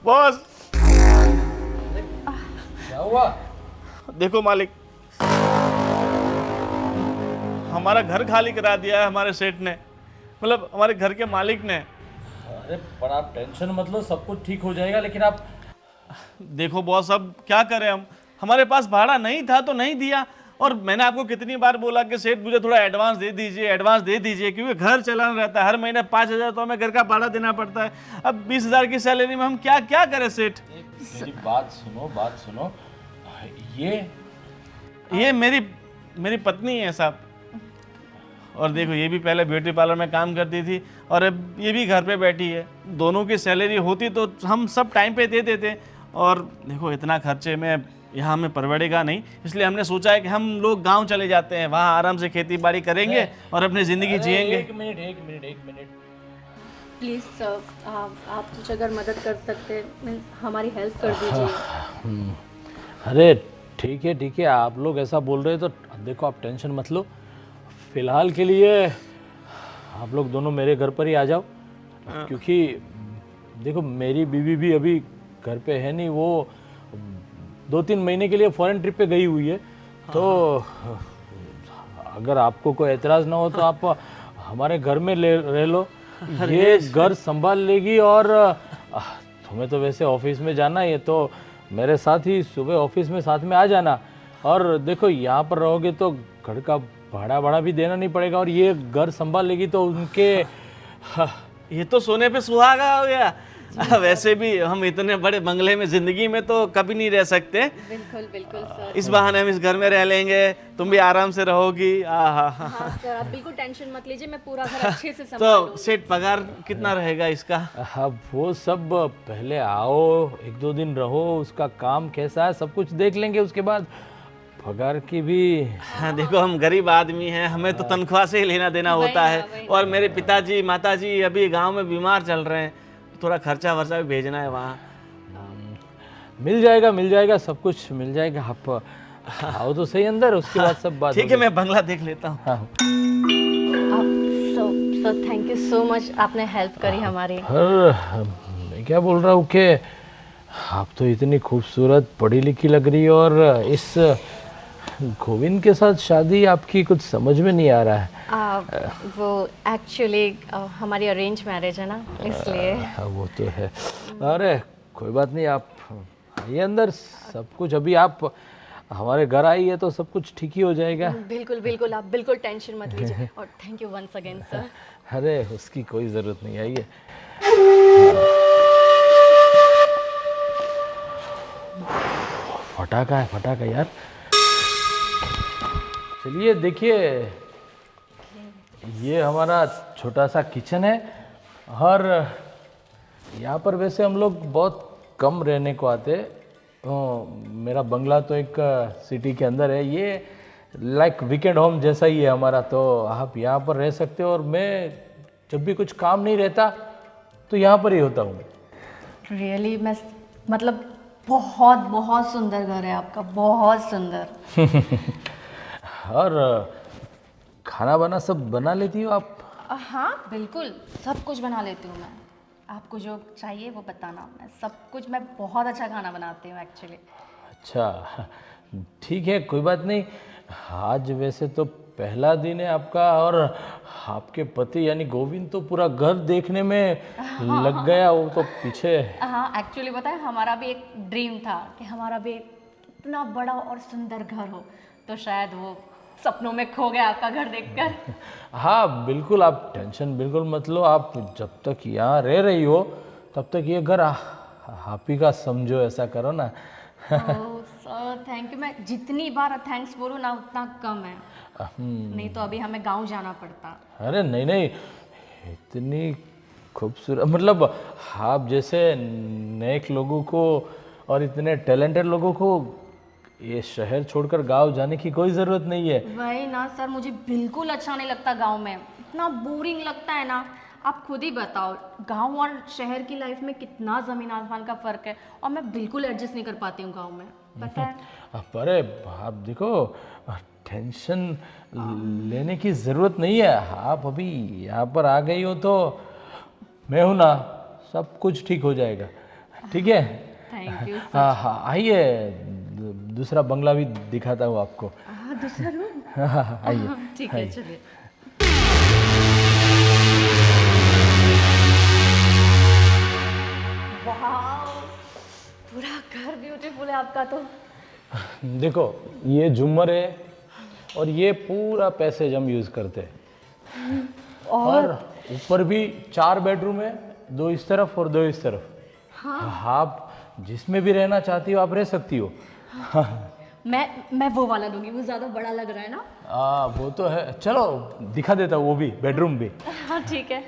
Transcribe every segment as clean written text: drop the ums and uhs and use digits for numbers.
Boss क्या हुआ? देखो मालिक, हमारा घर खाली करा दिया है हमारे सेठ ने, मतलब हमारे घर के मालिक ने। अरे पर आप टेंशन मत लो, सब कुछ ठीक हो जाएगा। लेकिन आप देखो बॉस, अब क्या करें हम, हमारे पास भाड़ा नहीं था तो नहीं दिया। और मैंने आपको कितनी बार बोला कि सेठ मुझे थोड़ा एडवांस दे दीजिए, एडवांस दे दीजिए, क्योंकि घर चलाना रहता है, हर महीने 5,000 तो हमें घर का भाड़ा देना पड़ता है। अब 20,000 की सैलरी में हम क्या क्या करें सेठ। मेरी बात सुनो, बात सुनो। ये मेरी मेरी पत्नी है साहब। और देखो, ये भी पहले ब्यूटी पार्लर में काम करती थी और अब ये भी घर पे बैठी है। दोनों की सैलरी होती तो हम सब टाइम पे दे देते। और देखो, इतना खर्चे में यहाँ हमें परवड़ेगा नहीं, इसलिए हमने सोचा है कि हम लोग गांव चले जाते हैं, वहाँ आराम से खेती बाड़ी करेंगे और अपनी ज़िंदगी जिएंगे। एक मिनट। प्लीज़ सर, आप कुछ अगर मदद कर सकते हैं, हमारी हेल्प कर दीजिए। अरे ठीक है, आप लोग ऐसा बोल रहे हो तो देखो, आप टेंशन मत लो। फिलहाल के लिए आप लोग दोनों मेरे घर पर ही आ जाओ, क्योंकि देखो मेरी बीवी भी अभी घर पे है नहीं, वो 2-3 महीने के लिए फॉरेन ट्रिप पे गई हुई है। तो अगर आपको कोई एतराज़ ना हो तो आप हमारे घर में रह लो, ये घर संभाल लेगी। और तुम्हें तो वैसे ऑफिस में जाना है, तो मेरे साथ ही सुबह ऑफिस में साथ में आ जाना। और देखो, यहाँ पर रहोगे तो घर का भाड़ा भी देना नहीं पड़ेगा, और ये घर संभाल लेगी तो उनके ये तो सोने पे सुहागा हो गया। वैसे भी हम इतने बड़े बंगले में जिंदगी में तो कभी नहीं रह सकते। बिल्कुल सर। इस बहाने हम इस घर में रह लेंगे, तुम भी आराम से रहोगी। हाँ सर, आप बिल्कुल टेंशन मत लीजिए, मैं पूरा घर अच्छे से तो संभालूंगी। सेठ, पगार कितना रहेगा इसका? अब वो सब पहले आओ, 1-2 दिन रहो, उसका काम कैसा है सब कुछ देख लेंगे, उसके बाद पगार की भी। हाँ, देखो हम गरीब आदमी हैं, हमें तो तनख्वाह से ही लेना देना होता है। और मेरे पिताजी माताजी अभी गांव में बीमार चल रहे हैं, थोड़ा खर्चा वर्चा भी भेजना है वहाँ। मिल जाएगा, सब कुछ मिल जाएगा। आप आओ तो सही अंदर, उसके बाद सब बात ठीक है, मैं बंगला देख लेता हूँ। हाँ। Sir thank you so much, आपने हेल्प करी हमारी। मैं क्या बोल रहा हूँ कि आप तो इतनी खूबसूरत पढ़ी लिखी लग रही है, और इस गोविंद के साथ शादी आपकी कुछ समझ में नहीं आ रहा है। वो एक्चुअली हमारी अरेंज मैरिज है ना, इसलिए। वो तो है। अरे कोई बात नहीं, आप आइए अंदर, सब कुछ अभी आप हमारे घर आई है तो सब कुछ ठीक ही हो जाएगा। बिल्कुल, आप बिल्कुल टेंशन मत लीजिए। और thank you once again sir. अरे उसकी कोई ज़रूरत नहीं, आइए। फटाका यार। चलिए देखिए, ये हमारा छोटा सा किचन है, और यहाँ पर वैसे हम लोग बहुत कम रहने को आते। मेरा बंगला तो एक सिटी के अंदर है, ये लाइक वीकेंड होम जैसा ही है हमारा, तो आप यहाँ पर रह सकते हो। और मैं जब भी कुछ काम नहीं रहता तो यहाँ पर ही होता हूँ। रियली मैं मतलब बहुत सुंदर घर है आपका, बहुत सुंदर। और खाना बना सब बना लेती हो आप? हाँ बिल्कुल, सब कुछ बना लेती हूँ मैं। आपको जो चाहिए वो बताना, मैं सब कुछ, मैं बहुत अच्छा खाना बनाती हूँ एक्चुअली। अच्छा ठीक है, कोई बात नहीं। आज वैसे तो पहला दिन है आपका, और आपके पति यानी गोविंद तो पूरा घर देखने में लग गया, वो तो पीछे। हाँ एक्चुअली पता है, हमारा भी एक ड्रीम था कि हमारा भी इतना बड़ा और सुंदर घर हो, तो शायद वो सपनों में खो गया आपका घर देखकर। हाँ बिल्कुल, आप टेंशन बिल्कुल मत लो। आप जब तक यहाँ रह रही हो तब तक ये घर आप ही का समझो, ऐसा करो ना। सर थैंक यू, मैं जितनी बार थैंक्स बोलूँ ना उतना कम है। नहीं तो अभी हमें गांव जाना पड़ता। अरे नहीं, इतनी खूबसूरत, मतलब आप जैसे नेक लोगों को और इतने टैलेंटेड लोगों को ये शहर छोड़कर गांव जाने की कोई ज़रूरत नहीं है। वही ना सर, मुझे बिल्कुल अच्छा नहीं लगता गांव में, इतना बोरिंग लगता है ना। आप खुद ही बताओ, गांव और शहर की लाइफ में कितना ज़मीन आसमान का फ़र्क है, और मैं बिल्कुल एडजस्ट नहीं कर पाती हूँ गांव में, पता है। अरे आप देखो, टेंशन लेने की ज़रूरत नहीं है। आप अभी यहाँ पर आ गई हो तो मैं हूँ ना, सब कुछ ठीक हो जाएगा। ठीक है। Thank you. हाँ हाँ आइए, दूसरा बंगला भी दिखाता हूँ आपको। हाँ, दूसरा रूम। हाँ आइए। ठीक है, चलिए। वाह, पूरा घर ब्यूटीफुल है आपका तो। देखो ये झूमर है और ये पूरा पैसेज हम यूज़ करते हैं। और ऊपर भी 4 बेडरूम है, 2 इस तरफ और 2 इस तरफ। हाँ। आप जिसमें भी रहना चाहती हो आप रह सकती हो। मैं वो वाला लूंगी, वो ज्यादा बड़ा लग रहा है ना। वो तो है, चलो दिखा देता हूँ वो भी, बेडरूम भी। हाँ ठीक है।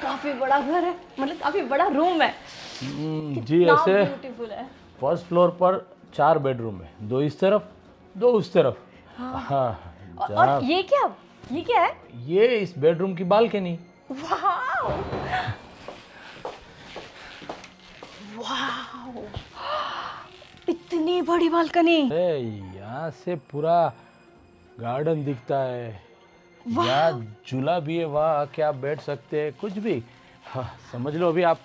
काफी बड़ा घर है, मतलब काफी बड़ा रूम है। जी ऐसे ब्यूटीफुल है। फर्स्ट फ्लोर पर 4 बेडरूम है, 2 इस तरफ 2 उस तरफ। हाँ और ये क्या है? ये इस बेडरूम की बालकनी। वाह, वाह, इतनी बड़ी बालकनी। अरे यहाँ से पूरा गार्डन दिखता है, यहाँ झूला भी है, वहाँ आके आप बैठ सकते हैं, कुछ भी। हाँ समझ लो अभी आप।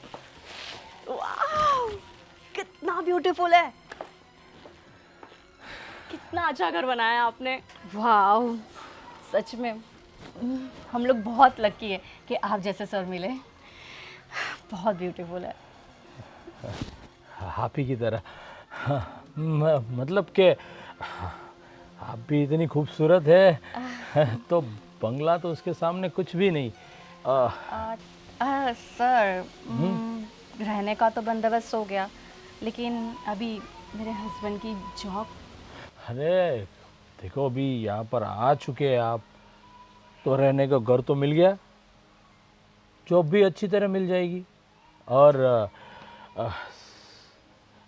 वाह, कितना ब्यूटीफुल है, कितना अच्छा घर बनाया है आपने। वाह, सच में हम लोग बहुत लकी है कि आप जैसे सर मिले। बहुत ब्यूटीफुल है। आप ही की तरह। हाँ, मतलब कि आप भी इतनी खूबसूरत है तो बंगला तो उसके सामने कुछ भी नहीं। सर, रहने का तो बंदोबस्त हो गया, लेकिन अभी मेरे हस्बैंड की जॉब। अरे देखो अभी यहाँ पर आ चुके हैं आप, तो रहने का घर तो मिल गया, जॉब भी अच्छी तरह मिल जाएगी, और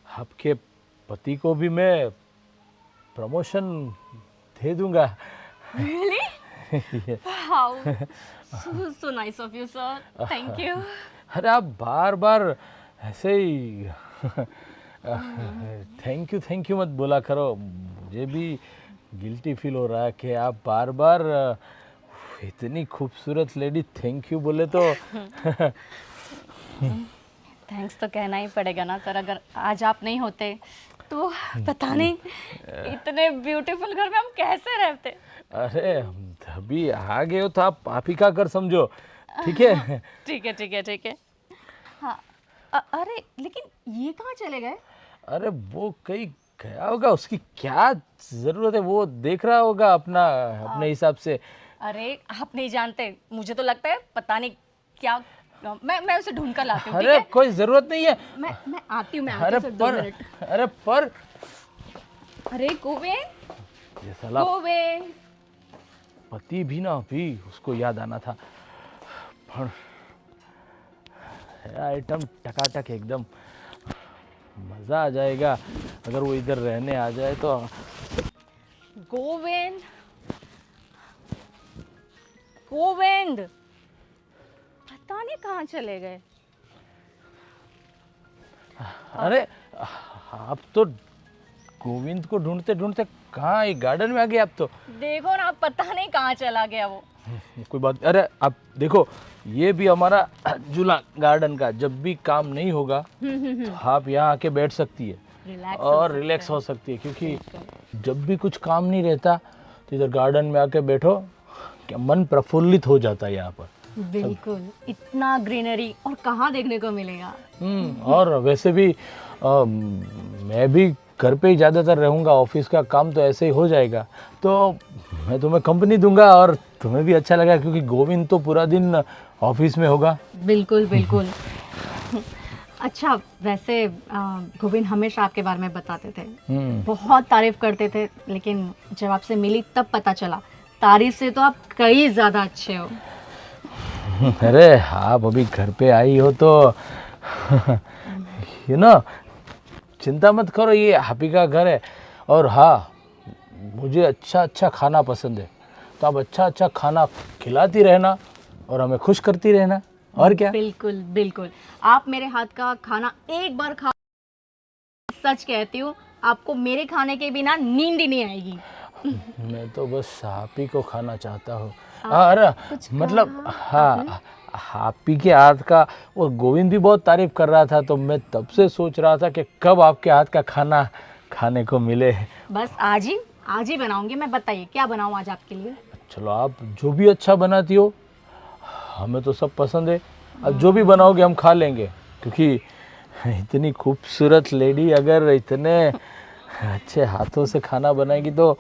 आपके पति को भी मैं प्रमोशन दे दूंगा। Really? Wow, so nice of you, sir. Thank you. अरे आप बार बार ऐसे ही थैंक यू मत बोला करो, मुझे भी गिल्टी फील हो रहा है कि आप बार बार इतनी खूबसूरत लेडी थैंक यू बोले तो। थैंक्स तो कहना ही पड़ेगा ना सर, अगर आज आप नहीं होते तो पता नहीं इतने ब्यूटीफुल घर में हम कैसे रहते। अरे अभी आ गए हो तो आप ही का कर समझो, ठीक है। ठीक है। हाँ, अरे लेकिन ये कहाँ चले गए? अरे वो कहीं गया होगा, उसकी क्या जरूरत है, वो देख रहा होगा अपने हिसाब से। अरे आप नहीं जानते, मुझे तो लगता है पता नहीं क्या। मैं उसे ढूंढ कर लाती हूँ। अरे कोई जरूरत नहीं है, मैं आती हूँ। अरे सर, 2 मिनट। अरे गोविंद, ये साला गोविंद। पति भी ना अभी उसको याद आना था, पर आइटम टकाटक एकदम, मजा आ जाएगा अगर वो इधर रहने आ जाए तो। गोविंद, पता नहीं कहाँ चले गए। अरे आप तो गोविंद को ढूंढते ढूंढते कहाँ एक गार्डन में आ गए आप तो। देखो ना, पता नहीं कहाँ चला गया वो। कोई बात, अरे आप देखो ये भी हमारा झूला गार्डन का, जब भी काम नहीं होगा तो आप यहाँ आके बैठ सकती है और रिलैक्स हो सकती है, क्योंकि जब भी कुछ काम नहीं रहता तो इधर गार्डन में आके बैठो, क्या मन प्रफुल्लित हो जाता है यहाँ पर। बिल्कुल, इतना ग्रीनरी और कहाँ देखने को मिलेगा। और वैसे भी मैं भी घर पे ही ज़्यादातर रहूँगा, ऑफिस का काम तो ऐसे ही हो जाएगा, तो मैं तुम्हें कंपनी दूंगा और तुम्हें भी अच्छा लगा, क्योंकि गोविंद तो पूरा दिन ऑफिस में होगा। बिल्कुल। अच्छा, वैसे गोविंद हमेशा आपके बारे में बताते थे, बहुत तारीफ करते थे, लेकिन जब आपसे मिली तब पता चला तारीफ से तो आप कई ज़्यादा अच्छे हो। अरे आप अभी घर पे आई हो तो चिंता मत करो, ये हापी का घर है, और हाँ मुझे अच्छा खाना पसंद है, तो आप अच्छा खाना खिलाती रहना और हमें खुश करती रहना, और क्या। बिल्कुल, आप मेरे हाथ का खाना एक बार खा, सच कहती हूँ आपको मेरे खाने के बिना नींद ही नहीं आएगी। मैं तो बस हापी को खाना चाहता हूँ, अरे मतलब हाँ, आप ही के हाथ का, और गोविंद भी बहुत तारीफ कर रहा था, तो मैं तब से सोच रहा था कि कब आपके हाथ का खाना खाने को मिले। बस आज ही बनाऊंगी मैं। बताइए क्या बनाऊं आज आपके लिए? चलो, आप जो भी अच्छा बनाती हो, हमें तो सब पसंद है। अब जो भी बनाओगे हम खा लेंगे, क्योंकि इतनी खूबसूरत लेडी अगर इतने अच्छे हाथों से खाना बनाएगी तो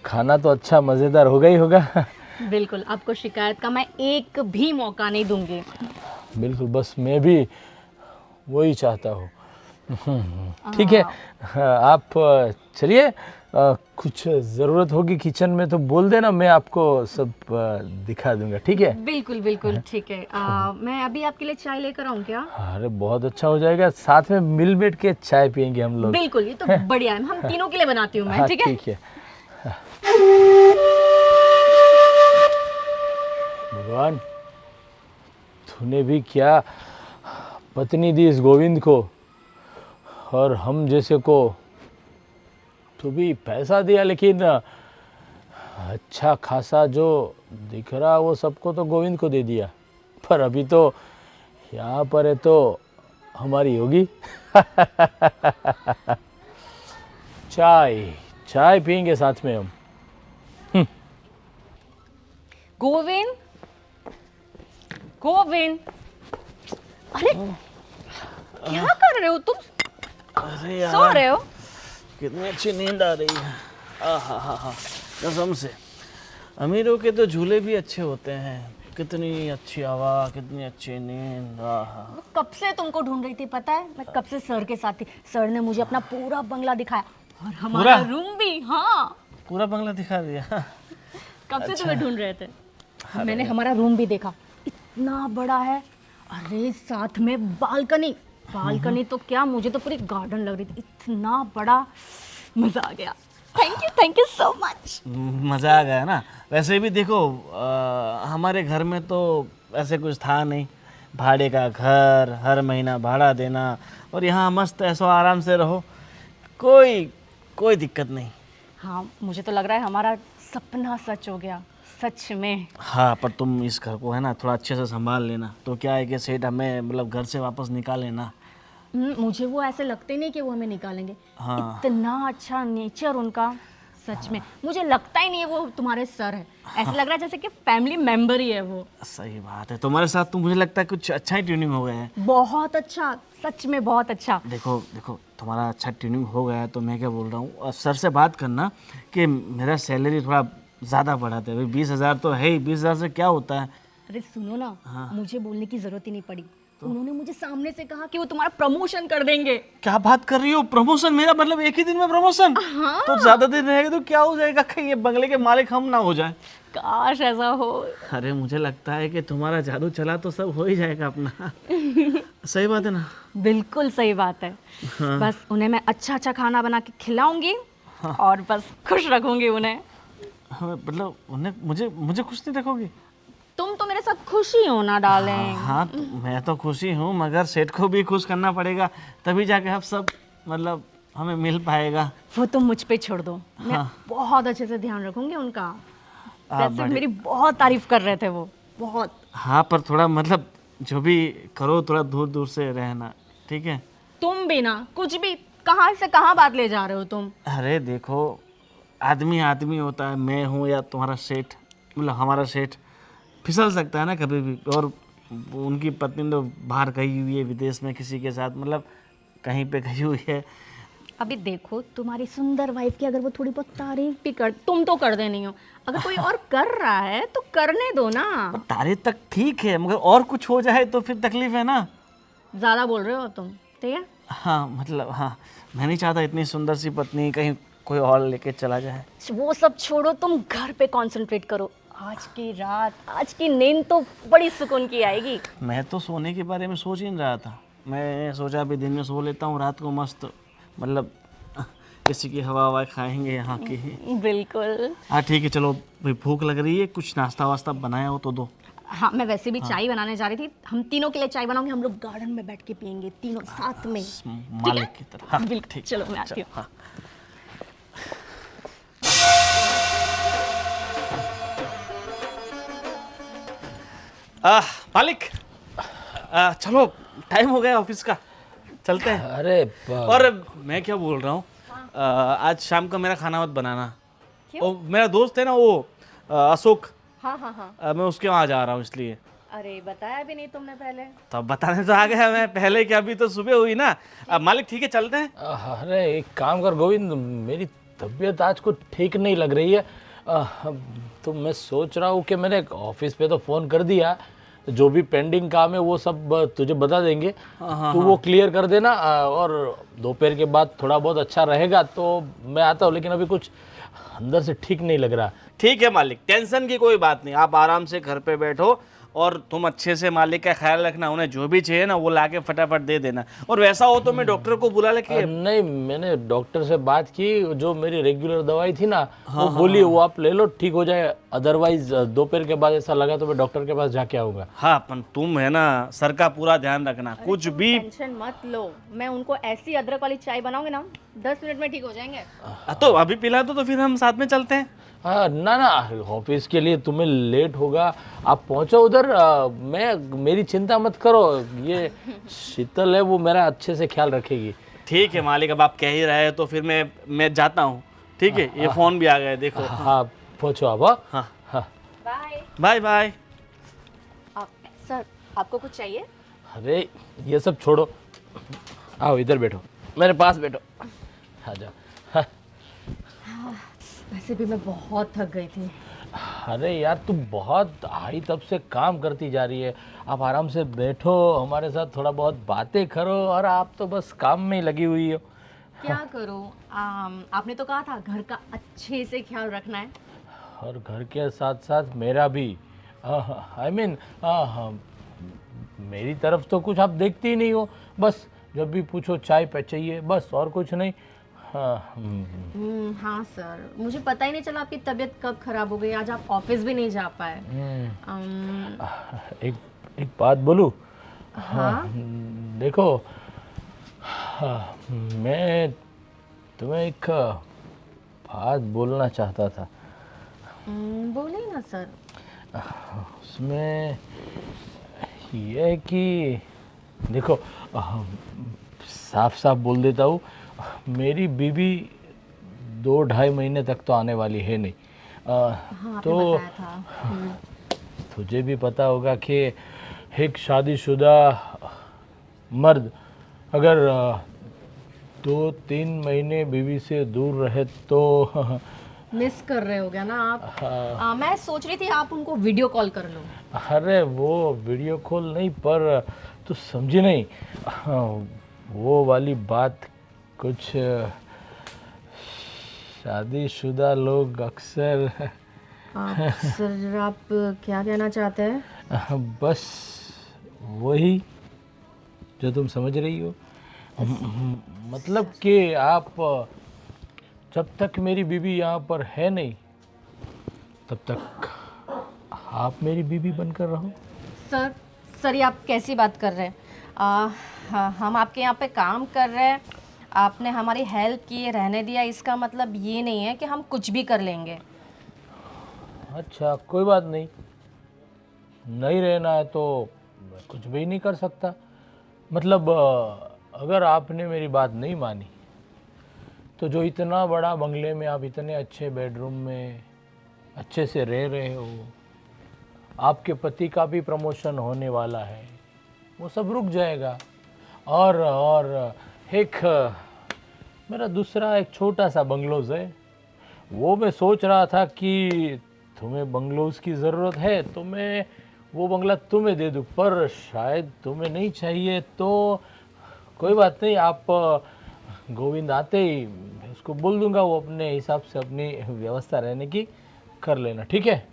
खाना तो अच्छा मज़ेदार होगा ही होगा। बिल्कुल, आपको शिकायत का मैं एक भी मौका नहीं दूंगी। बिल्कुल, बस मैं भी वही चाहता हूँ। ठीक है, आप चलिए, कुछ ज़रूरत होगी किचन में तो बोल देना, मैं आपको सब दिखा दूंगा। ठीक है? बिल्कुल बिल्कुल ठीक है। मैं अभी आपके लिए चाय लेकर आऊँ क्या? अरे बहुत अच्छा हो जाएगा, साथ में मिल बैठ के चाय पियेंगे हम लोग। बिल्कुल, ये तो बढ़िया है। हम तीनों के लिए बनाती हूँ मैं। हाँ, ठीक है? ठीक है। भगवान, तूने भी क्या पत्नी दी इस गोविंद को, और हम जैसे को तो भी पैसा दिया, लेकिन अच्छा खासा जो दिख रहा वो सबको तो गोविंद को दे दिया। पर अभी तो यहाँ पर है तो हमारी होगी। चाय चाय पियेंगे साथ में हम। गोविंद, गोविंद, अरे क्या कर रहे हो तुम? अरे सो यार, रहे हो? कितनी अच्छी नींद आ रही है। आहा, कसम से अमीरों के तो झूले भी अच्छे होते हैं। कितनी अच्छी हवा, कितनी अच्छी नींद। आहा। कब से तुमको ढूंढ रही थी पता है? मैं कब से सर के साथ थी। सर ने मुझे अपना पूरा बंगला दिखाया, और हमारा रूम भी। हाँ, पूरा बंगला दिखा दिया। कब से तुम्हें ढूंढ रहे थे। मैंने हमारा रूम भी देखा, इतना बड़ा है। अरे साथ में बालकनी। बालकनी तो क्या, मुझे तो पूरी गार्डन लग रही थी, इतना बड़ा। मजा आ गया। Thank you so much. मज़ा आ गया ना। वैसे भी देखो, हमारे घर में तो ऐसे कुछ था नहीं। भाड़े का घर, हर महीना भाड़ा देना, और यहाँ मस्त ऐसो आराम से रहो, कोई दिक्कत नहीं। हाँ, मुझे तो लग रहा है हमारा सपना सच हो गया, सच में। हाँ, पर तुम इस घर को है ना थोड़ा अच्छे से संभाल लेना। तो क्या है कि सेठ हमें मतलब घर से वापस निकाले ना। मुझे वो ऐसे लगते ही नहीं कि वो हमें निकालेंगे। हाँ। इतना अच्छा नेचर उनका, सच में मुझे लगता ही नहीं है वो तुम्हारे सर है। ऐसा लग रहा है जैसे कि फैमिली मेंबर ही है वो। सही बात है, तुम्हारे साथ तो मुझे लगता है कुछ अच्छा ही ट्यूनिंग हो गया है। बहुत अच्छा, सच में बहुत अच्छा। देखो तुम्हारा अच्छा ट्यूनिंग हो गया है, तो मैं क्या बोल रहा हूँ, और सर से बात करना कि मेरा सैलरी थोड़ा ज़्यादा बढ़ा दे। अभी 20,000 तो है ही, 20,000 से क्या होता है। अरे सुनो ना, मुझे बोलने की जरूरत ही नहीं पड़ी। उन्होंने मुझे सामने से कहा कि वो तुम्हारा प्रमोशन कर देंगे। क्या बात कर रही हो? प्रमोशन? मेरा मतलब एक ही दिन में प्रमोशन? हाँ। तो ज्यादा दिन रहेगा तो क्या हो जाएगा, कहीं ये बंगले के मालिक हम ना हो जाए। काश ऐसा हो। अरे मुझे लगता है कि तुम्हारा जादू चला तो सब हो ही जाएगा अपना। सही बात है ना? बिल्कुल सही बात है। बस उन्हें मैं अच्छा खाना बना के खिलाऊंगी, और बस खुश रखूंगी उन्हें। हाँ, मतलब उन्हें मुझे खुश नहीं रखोगी? तुम तो मेरे साथ खुशी हो ना डार्लिंग। हाँ, तो मैं तो खुशी हूँ, मगर सेठ को भी खुश करना पड़ेगा, तभी जाके हम सब मतलब हमें मिल पाएगा। वो तुम मुझ पे छोड़ दो, मैं बहुत अच्छे से ध्यान रखूंगी उनका। वैसे मेरी बहुत तारीफ कर रहे थे वो, बहुत। हाँ, पर थोड़ा मतलब जो भी करो थोड़ा दूर दूर से रहना, ठीक है? तुम भी ना, कुछ भी कहाँ से कहाँ बात ले जा रहे हो तुम। अरे देखो, आदमी होता है, मैं हूँ या तुम्हारा सेठ, मतलब हमारा सेठ फिसल सकता है ना कभी भी। और उनकी पत्नी तो बाहर गई हुई है, विदेश में किसी के साथ, मतलब कहीं पे गई हुई है। अभी देखो तुम्हारी सुंदर वाइफ की अगर वो थोड़ी बहुत तारीफ भी कर, तुम तो कर देनी हो, अगर कोई और कर रहा है तो करने दो ना। पर तारीफ तक ठीक है, मगर और कुछ हो जाए तो फिर तकलीफ है ना। ज्यादा बोल रहे हो तुम, ठीक है? हाँ, मतलब हाँ, मैं नहीं चाहता इतनी सुंदर सी पत्नी कहीं कोई और लेके चला जाए। वो सब छोड़ो, तुम घर पे कंसंट्रेट करो। आज की रात, आज की नींद तो बड़ी सुकून की आएगी। मैं तो सोने के बारे में सोच ही नहीं रहा था। मैं सोचा अभी दिन में सो लेता हूँ, रात को मस्त मतलब किसी की हवा खाएंगे यहाँ की। बिल्कुल। हाँ ठीक है, चलो भाई, भूख लग रही है, कुछ नाश्ता वास्ता बनाया हो तो दो। हाँ, मैं वैसे भी चाय बनाने जा रही थी। हम तीनों के लिए चाय बनाऊंगी, हम लोग गार्डन में बैठ के पियेंगे तीनों साथ में। मालिक की तरह। हाँ, बिल्कुल, ठीक। चलो मैं आती हूँ। हाँ। मालिक, चलो टाइम हो गया ऑफिस का, चलते हैं। अरे और मैं क्या बोल रहा हूँ, आज शाम का मेरा खाना मत बनाना। क्यों? वो मेरा दोस्त है ना, वो अशोक, हाँ हाँ हाँ। मैं उसके वहाँ जा रहा हूँ इसलिए। अरे बताया भी नहीं तुमने पहले। तो अब बताने तो आ गया मैं, पहले क्या, अभी तो सुबह हुई ना। मालिक ठीक है, चलते हैं। अरे एक काम कर गोविंद, मेरी तबीयत आज कुछ ठीक नहीं लग रही है। तो मैं सोच रहा हूँ कि मैंने ऑफिस पे तो फ़ोन कर दिया, जो भी पेंडिंग काम है वो सब तुझे बता देंगे। तू वो क्लियर कर देना, और दोपहर के बाद थोड़ा बहुत अच्छा रहेगा तो मैं आता हूँ, लेकिन अभी कुछ अंदर से ठीक नहीं लग रहा। ठीक है मालिक, टेंशन की कोई बात नहीं, आप आराम से घर पे बैठो और तुम अच्छे से मालिक का ख्याल रखना, उन्हें जो भी चाहिए ना वो लाके फटाफट दे देना। और वैसा हो तो मैं डॉक्टर को बुला लेके। नहीं, मैंने डॉक्टर से बात की, जो मेरी रेगुलर दवाई थी ना, वो बोली वो आप ले लो, ठीक हो जाए। अदरवाइज दोपहर के बाद ऐसा लगा तो मैं डॉक्टर के पास जाके आऊँगा। हाँ, अपन तुम है ना, सर का पूरा ध्यान रखना, कुछ भी। टेंशन मत लो, मैं उनको ऐसी अदरक वाली चाय बनाऊंगी ना, 10 मिनट में ठीक हो जाएंगे। तो अभी पिला दो तो फिर हम साथ में चलते हैं। हाँ ना ना, ऑफिस के लिए तुम्हें लेट होगा, आप पहुंचो उधर। मेरी चिंता मत करो, ये शीतल है वो मेरा अच्छे से ख्याल रखेगी। ठीक है मालिक, अब आप कह ही रहे हैं तो फिर मैं जाता हूँ। ठीक है, ये फोन भी आ गया, देखो। हाँ पहुंचो आप। हाँ, हाँ बाय। Bye bye. सर, आपको कुछ चाहिए? अरे ये सब छोड़ो, आओ इधर बैठो, मेरे पास बैठो, आ जाओ। वैसे भी मैं बहुत थक गई थी। अरे यार तू बहुत आई तब से काम करती जा रही है, आप आराम से बैठो, हमारे साथ थोड़ा बहुत बातें करो, और आप तो बस काम में ही लगी हुई हो। क्या करूं? आपने तो कहा था घर का अच्छे से ख्याल रखना है। और घर के साथ साथ मेरा भी, आई मीन मेरी तरफ तो कुछ आप देखती ही नहीं हो, बस जब भी पूछो चाय पे चाहिए, बस और कुछ नहीं। हाँ सर, मुझे पता ही नहीं चला आपकी तबीयत कब खराब हो गई, आज आप ऑफिस भी नहीं जा पाए। एक बात बोलूं? हाँ? देखो, मैं तुम्हें एक बात बोलना चाहता था। बोलिए ना सर। उसमें यह है कि देखो, साफ साफ बोल देता हूँ, मेरी बीवी 2-2.5 महीने तक तो आने वाली है नहीं। हाँ, तो आपने बताया था। तुझे भी पता होगा कि एक शादीशुदा मर्द अगर 2-3 महीने बीवी से दूर रहे तो मिस कर रहे हो गया ना आप? मैं सोच रही थी आप उनको वीडियो कॉल कर लो। अरे वो वीडियो कॉल नहीं, पर तू समझी नहीं, वो वाली बात कुछ शादीशुदा लोग अक्सर सर आप क्या कहना चाहते हैं? बस वही जो तुम समझ रही हो। मतलब कि आप जब तक मेरी बीवी यहाँ पर है नहीं, तब तक आप मेरी बीवी बनकर रहो। सर ये आप कैसी बात कर रहे हैं? हम आपके यहाँ पे काम कर रहे हैं, आपने हमारी हेल्प की, रहने दिया, इसका मतलब ये नहीं है कि हम कुछ भी कर लेंगे। अच्छा कोई बात नहीं, नहीं रहना है तो मैं कुछ भी नहीं कर सकता। मतलब अगर आपने मेरी बात नहीं मानी तो जो इतना बड़ा बंगले में आप इतने अच्छे बेडरूम में अच्छे से रह रहे हो, आपके पति का भी प्रमोशन होने वाला है, वो सब रुक जाएगा। और एक मेरा दूसरा एक छोटा सा बंगलोज है, वो मैं सोच रहा था कि तुम्हें बंगलोज की ज़रूरत है तो मैं वो बंगला तुम्हें दे दूँ, पर शायद तुम्हें नहीं चाहिए। तो कोई बात नहीं, आप गोविंद आते ही मैं उसको बोल दूंगा, वो अपने हिसाब से अपनी व्यवस्था रहने की कर लेना, ठीक है?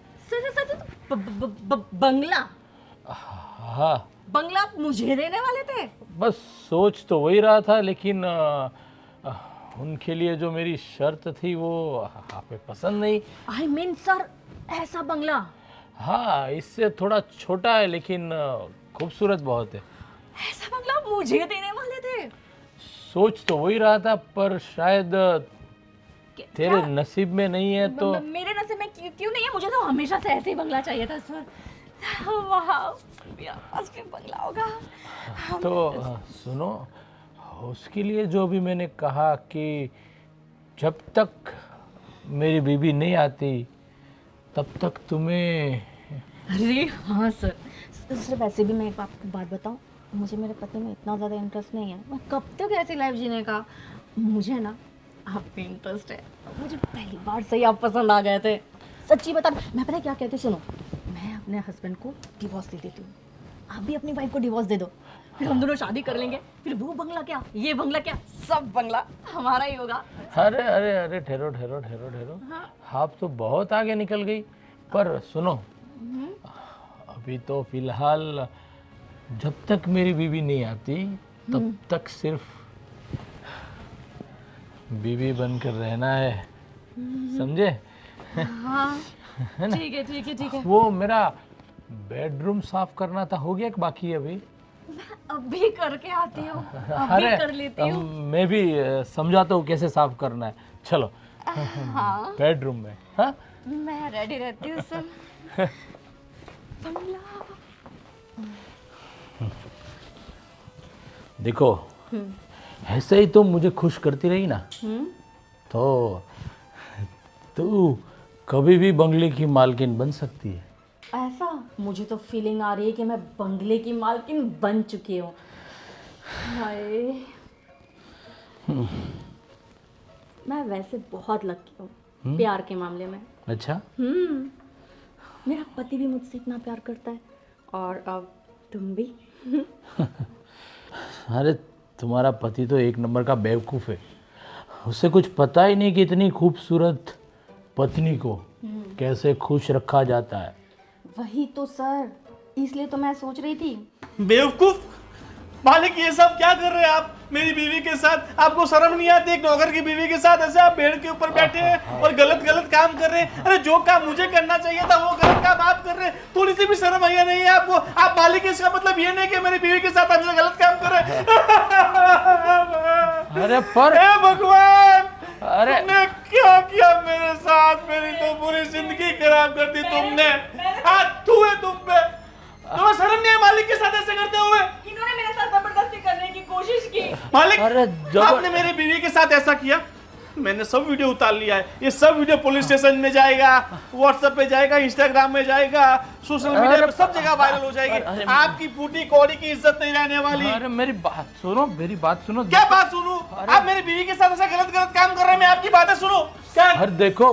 बंगला? हाँ, बंगला आप मुझे देने वाले थे? बस सोच तो वही रहा था, लेकिन उनके लिए जो मेरी शर्त थी वो आप पसंद नहीं। आई मीन सर, ऐसा बंगला? हाँ, इससे थोड़ा छोटा है लेकिन खूबसूरत बहुत है। ऐसा बंगला आप मुझे देने वाले थे? सोच तो वही रहा था, पर शायद तेरे नसीब में नहीं है तो। मेरे नसीब में क्यों नहीं है? मुझे तो हमेशा से ऐसे ही बंगला चाहिए था सर। वाह, मेरा पास भी बंगला होगा। तो सुनो, उसके लिए जो भी मैंने कहा कि जब तक मेरी बीवी नहीं आती तब तक तुम्हें। अरे हाँ सर। सर वैसे भी मैं एक बात बताऊँ, मुझे मेरे पति में इतना ज़्यादा इंटरेस्ट नहीं है। मैं कब तक ऐसी लाइफ जीने का। मुझे ना आप पे इंटरेस्ट है। मुझे पहली बार से ही आप पसंद आ गए थे। सच्ची बता, मैं पता है क्या कहती, सुनो, मैं अपने हस्बैंड को डिवोर्स दे देती हूँ, आप भी अपनी वाइफ को डिवोर्स दे दो, फिर हम दोनों शादी कर लेंगे। फिर वो बंगला क्या, ये बंगला क्या, सब बंगला हमारा ही होगा। अरे अरे अरे, ठहरो ठहरो ठहरो ठहरो, आप तो बहुत आगे निकल गई। पर सुनो, अभी तो फिलहाल जब तक मेरी बीवी नहीं आती तब तक सिर्फ बीवी बनकर रहना है, समझे? हाँ ठीक है ठीक है ठीक है। वो मेरा बेडरूम साफ करना था, हो गया कि बाकी है अभी? अभी करके आती हूँ, अभी अरे कर लेती हूँ। मैं भी समझाता हूँ कैसे साफ करना है। चलो हाँ बेडरूम में। हाँ मैं रेडी रहती हूँ सर। बंगला। देखो, ऐसे ही तो मुझे खुश करती रही ना, तो तू कभी भी बंगले की मालकिन बन सकती है। ऐसा मुझे तो फीलिंग आ रही है कि मैं बंगले की मालकिन बन चुकी हूँ। हाय, मैं वैसे बहुत लकी हूँ प्यार के मामले में। अच्छा, मेरा पति भी मुझसे इतना प्यार करता है, और अब तुम भी। अरे तुम्हारा पति तो एक नंबर का बेवकूफ़ है। उसे कुछ पता ही नहीं कि इतनी खूबसूरत पत्नी को कैसे खुश रखा जाता है। वही तो सर, इसलिए तो मैं सोच रही थी। बेवकूफ मालिक, ये सब क्या कर रहे हैं आप मेरी बीवी के साथ? आपको शर्म नहीं आती? एक नौकर की बीवी के साथ ऐसे आप बेड के ऊपर बैठे हैं और गलत गलत काम कर रहे हैं। अरे जो काम मुझे करना चाहिए था वो गलत काम आप कर रहे हैं। थोड़ी सी भी शर्म आया नहीं है आपको? आप मालिक, इसका मतलब ये नहीं कि मेरी बीवी के साथ हमसे गलत काम कर रहे हैं। अरे पर हे भगवान, अरे तुमने क्या किया मेरे साथ? मेरी तो पूरी जिंदगी खराब कर दी तुमने। हाथ छुए तुम पे, तुम्हें शर्म नहीं है मालिक के साथ ऐसे करते हुए? इन्होंने मेरे साथ जबरदस्ती करने की कोशिश की। मालिक, अरे आपने मेरी बीवी के साथ ऐसा किया। मैंने सब वीडियो उतार लिया है। ये सब वीडियो पुलिस स्टेशन में जाएगा, व्हाट्सएप पे जाएगा, इंस्टाग्राम में जाएगा, सोशल मीडिया पे सब जगह वायरल हो जाएगी। आपकी फूटी कौड़ी की इज्जत नहीं रहने वाली। अरे मेरी बात सुनो, मेरी बात सुनो। क्या बात सुनूं? आप मेरी बीवी के साथ ऐसा गलत गलत काम कर रहे हैं, मैं आपकी बातें सुनो क्या? अरे देखो,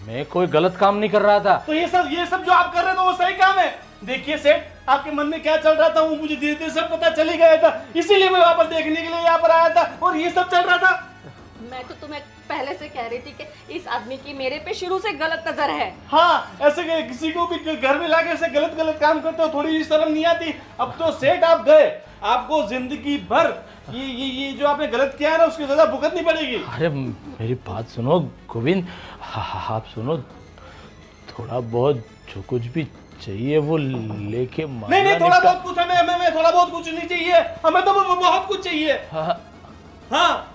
मैं कोई गलत काम नहीं कर रहा था। तो ये सब जो आप कर रहे थे वो सही काम है? देखिए सेठ, आपके मन में क्या चल रहा था वो मुझे धीरे धीरे सब पता चल ही गया था, इसीलिए मैं वापस देखने के लिए यहाँ पर आया था और ये सब चल रहा था। मैं तो तुम्हें पहले से कह रही थी कि इस आदमी की मेरे पे शुरू से गलत नजर है। हाँ, ऐसे किसी को भी घर में लाके ऐसे गलत गलत काम करते हो, थोड़ी भी शर्म नहीं आती? अब तो सेठ आप गए, आपको जिंदगी भर ये जो आपने गलत किया है ना उसकी सजा भुगतनी पड़ेगी। अरे मेरी बात सुनो गोविंद, आप सुनो, थोड़ा बहुत जो कुछ भी चाहिए वो लेके नहीं, थोड़ा बहुत कुछ हमें थोड़ा बहुत कुछ नहीं चाहिए, हमें तो बहुत कुछ चाहिए। हाँ,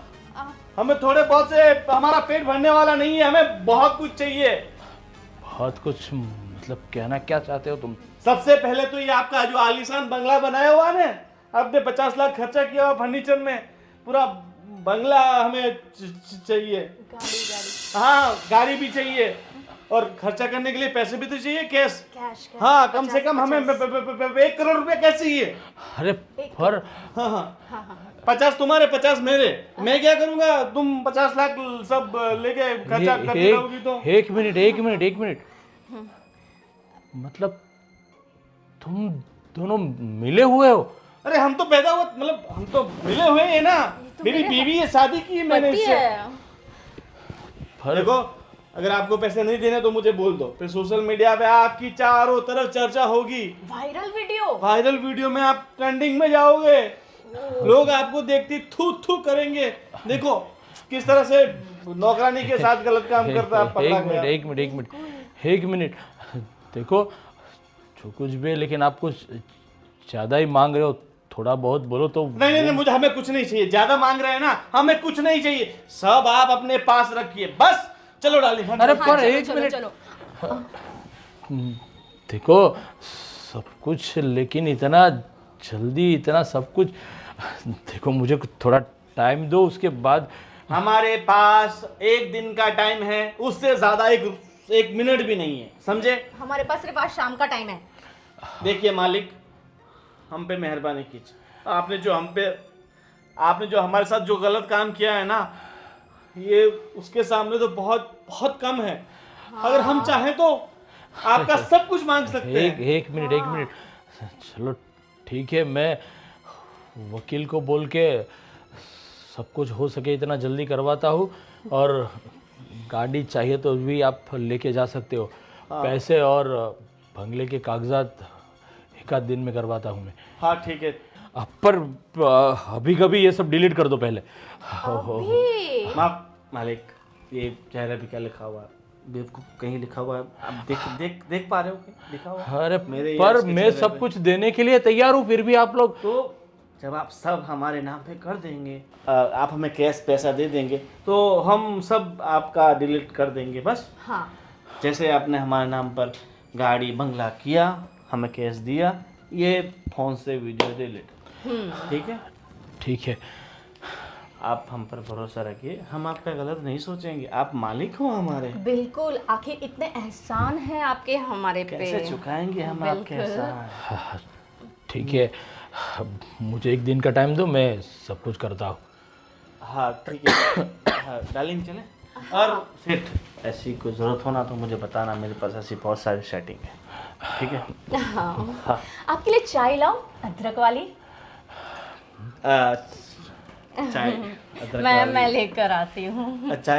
हमें थोड़े बहुत से हमारा पेट भरने वाला नहीं है, हमें बहुत कुछ चाहिए। बहुत कुछ मतलब कहना क्या चाहते हो तुम? सबसे पहले तो ये आपका जो आलीशान बंगला बनाया हुआ है, आपने 50 लाख खर्चा किया हुआ फर्नीचर में, पूरा बंगला हमें चाहिए। गाड़ी। हाँ, गाड़ी भी चाहिए और खर्चा करने के लिए पैसे भी तो चाहिए, कैश। कैश। हाँ, कम से कम हमें 1 करोड़ रुपए कैसे चाहिए? अरे पर हाँ, 50 तुम्हारे 50 मेरे, मैं क्या करूंगा? तुम 50 लाख सब लेके खर्चा करती रहोगी तो। एक मिनट, मतलब तुम दोनों मिले हुए हो? अरे हम तो पैदा हुआ, मतलब हम तो मिले हुए हैं ना। मेरी बीवी है, शादी की है मैंने इससे। देखो, अगर आपको पैसे नहीं देने तो मुझे बोल दो, फिर सोशल मीडिया पे आपकी चारों तरफ चर्चा होगी। वायरल वीडियो में आप ट्रेंडिंग में जाओगे, लोग आपको देखते थू थू करेंगे। देखो किस तरह से नौकरानी के साथ गलत काम करता है। एक मिनट, देखो जो कुछ भी है, लेकिन आप कुछ ज्यादा ही मांग रहे हो, थोड़ा बहुत बोलो तो। नहीं, मुझे हमें कुछ नहीं चाहिए। ज्यादा मांग रहे हैं ना, हमें कुछ नहीं चाहिए, सब आप अपने पास रखिए बस। चलो डार्लिंग। अरे पर एक मिनट, देखो सब कुछ, लेकिन इतना जल्दी इतना सब कुछ, देखो मुझे थोड़ा टाइम दो, उसके बाद। हमारे पास 1 दिन का टाइम है, उससे ज्यादा एक मिनट भी नहीं है, समझे? हमारे पास सिर्फ आज शाम का टाइम है। देखिए मालिक, हम पे मेहरबानी कीजिए। आपने जो हमारे साथ जो गलत काम किया है ना, ये उसके सामने तो बहुत बहुत कम है। अगर हम चाहें तो आपका सब कुछ मांग सकते हैं। एक मिनट, चलो ठीक है, मैं वकील को बोल के सब कुछ हो सके इतना जल्दी करवाता हूँ, और गाड़ी चाहिए तो भी आप लेके जा सकते हो। पैसे और बंगले के कागजात 1 आध दिन में करवाता हूँ मैं। हाँ ठीक है। पर अभी कभी ये सब डिलीट कर दो पहले। माफ मालिक, ये चेहरे पे क्या लिखा हुआ है? बेवकूफ, कहीं लिखा हुआ है? आप देख पा रहे हो क्या लिखा हुआ है? अरे मेरे पर इसके मैं चेहरे सब पे। कुछ देने के लिए तैयार हूँ, फिर भी आप लोग। तो जब आप सब हमारे नाम पे कर देंगे, आप हमें कैश पैसा दे देंगे, तो हम सब आपका डिलीट कर देंगे बस। हाँ, जैसे आपने हमारे नाम पर गाड़ी बंगला किया, हमें कैश दिया, ये फोन से वीडियो डिलीट। ठीक है? ठीक है, आप हम पर भरोसा रखिए, हम आपका गलत नहीं सोचेंगे। आप मालिक हो हमारे, बिल्कुल। आखिर इतने एहसान हैं आपके हमारे पे। कैसे चुकाएंगे हम आपके बिल्कुल। एहसान? ठीक है, अब मुझे 1 दिन का टाइम दो, मैं सब कुछ करता हूँ। हाँ ठीक है। हाँ, डार्लिंग चले। और सेठ, ऐसी कोई ज़रूरत हो ना तो मुझे बताना, मेरे पास ऐसी बहुत सारी सेटिंग है। ठीक है? हाँ। आपके लिए चाय लाऊं, अदरक वाली? चाय अदरक मैं वाली। लेकर आती हूँ। अच्छा